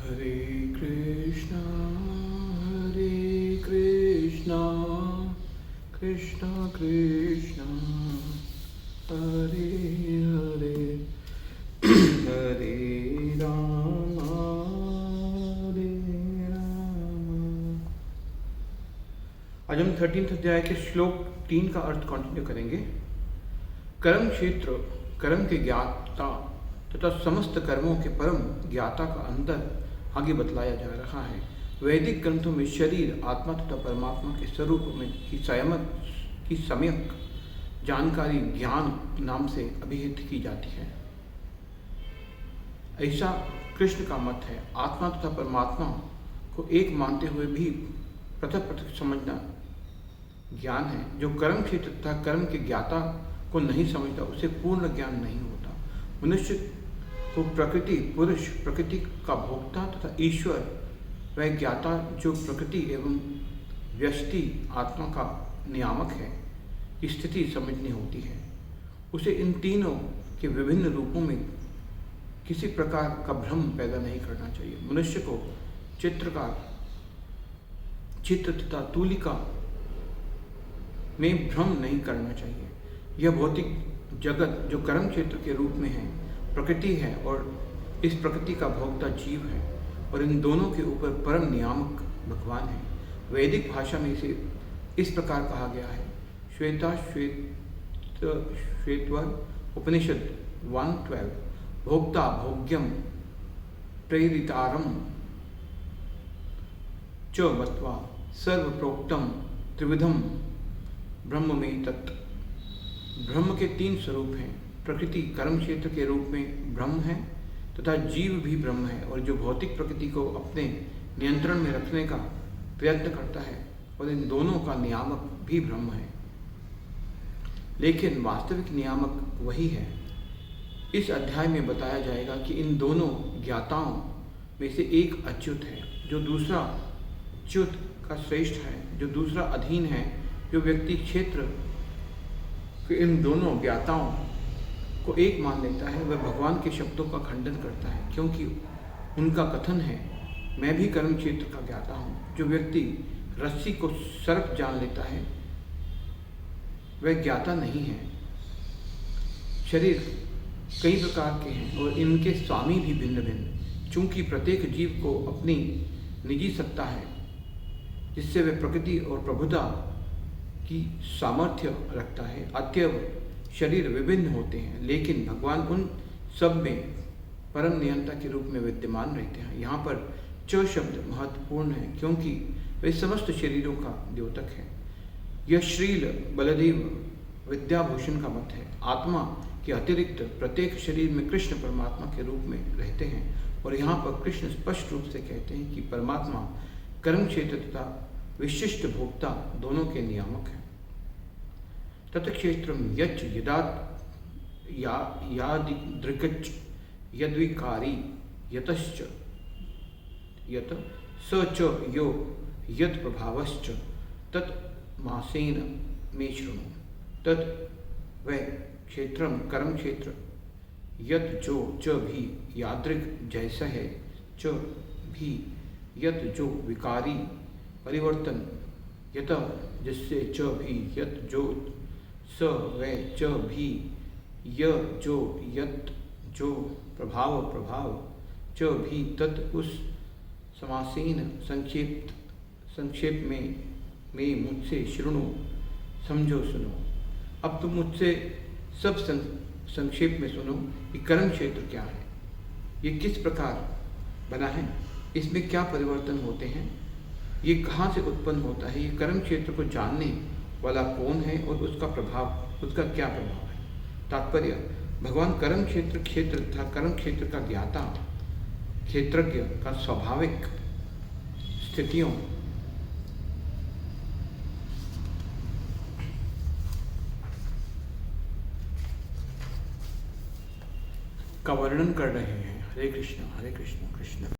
हरे कृष्णा कृष्णा कृष्णा हरे हरे हरे राम हरे राम। आज हम 13 अध्याय के श्लोक 3 का अर्थ कंटिन्यू करेंगे। कर्म क्षेत्र कर्म के ज्ञाता तथा समस्त कर्मों के परम ज्ञाता का अंतर आगे बतलाया जा रहा है। वैदिक ग्रंथों में शरीर आत्मा तथा परमात्मा के स्वरूप में की सम्यक जानकारी ज्ञान नाम से अभिहित की जाती है। ऐसा कृष्ण का मत है। आत्मा तथा परमात्मा को एक मानते हुए भी पृथक पृथक समझना ज्ञान है। जो कर्म क्षेत्र तथा कर्म के ज्ञाता को नहीं समझता उसे पूर्ण ज्ञान नहीं होता। मनुष्य को प्रकृति पुरुष प्रकृति का भोक्ता तथा ईश्वर वह ज्ञाता जो प्रकृति एवं व्यष्टि आत्मा का नियामक है की स्थिति समझनी होती है। उसे इन तीनों के विभिन्न रूपों में किसी प्रकार का भ्रम पैदा नहीं करना चाहिए। मनुष्य को चित्र तथा तूलिका में भ्रम नहीं करना चाहिए। यह भौतिक जगत जो कर्म क्षेत्र के रूप में है प्रकृति है और इस प्रकृति का भोक्ता जीव है और इन दोनों के ऊपर परम नियामक भगवान है। वैदिक भाषा में इसे इस प्रकार कहा गया है। श्वेतवर उपनिषद 1:12 भोक्ता भोग्यम प्रेरितारम च मत्वा सर्वप्रोक्तम त्रिविधम ब्रह्म में तत्। ब्रह्म के 3 स्वरूप हैं। प्रकृति कर्म क्षेत्र के रूप में ब्रह्म है तथा जीव भी ब्रह्म है और जो भौतिक प्रकृति को अपने नियंत्रण में रखने का प्रयत्न करता है और इन दोनों का नियामक भी ब्रह्म है, लेकिन वास्तविक नियामक वही है। इस अध्याय में बताया जाएगा कि इन दोनों ज्ञाताओं में से एक अच्युत है, जो दूसरा च्युत का श्रेष्ठ है, जो दूसरा अधीन है। जो व्यक्ति क्षेत्र के इन दोनों ज्ञाताओं को एक मान लेता है वह भगवान के शब्दों का खंडन करता है, क्योंकि उनका कथन है मैं भी कर्म क्षेत्र का ज्ञाता हूँ। जो व्यक्ति रस्सी को सर्प जान लेता है वह ज्ञाता नहीं है। शरीर कई प्रकार के हैं और इनके स्वामी भी भिन्न भिन्न। चूंकि प्रत्येक जीव को अपनी निजी सत्ता है जिससे वह प्रकृति और प्रभुता की सामर्थ्य रखता है, अतएव शरीर विभिन्न होते हैं, लेकिन भगवान उन सब में परम नियंता के रूप में विद्यमान रहते हैं। यहाँ पर च शब्द महत्वपूर्ण है क्योंकि वे समस्त शरीरों का द्योतक है। यह श्रील बलदेव विद्याभूषण का मत है। आत्मा के अतिरिक्त प्रत्येक शरीर में कृष्ण परमात्मा के रूप में रहते हैं और यहाँ पर कृष्ण स्पष्ट रूप से कहते हैं कि परमात्मा कर्म क्षेत्र तथा विशिष्ट भोक्ता दोनों के नियामक हैं। तत्क्षेत्रम यच्च यदात् यादिदृक्च यद्विकारी यतश्च यत स च यो यत् प्रभावश्च तत् मासेन मे शृणु। तत् वह क्षेत्रम कर्म क्षेत्र यत जो च भी यादृक जैसा है च भी यत जो विकारी परिवर्तन यत जिससे च भी यत जो स वह च भी य जो यत जो प्रभाव च भी तत् उस समासेन संक्षेप में मुझसे शृणु समझो सुनो। अब तुम मुझसे सब संक्षेप में सुनो कि कर्म क्षेत्र क्या है, ये किस प्रकार बना है, इसमें क्या परिवर्तन होते हैं, ये कहाँ से उत्पन्न होता है, ये कर्म क्षेत्र को जानने वाला कौन है और उसका क्या प्रभाव है। तात्पर्य भगवान कर्म क्षेत्र तथा कर्म क्षेत्र का ज्ञाता क्षेत्रज्ञ का स्वाभाविक स्थितियों का वर्णन कर रहे हैं। हरे कृष्ण कृष्ण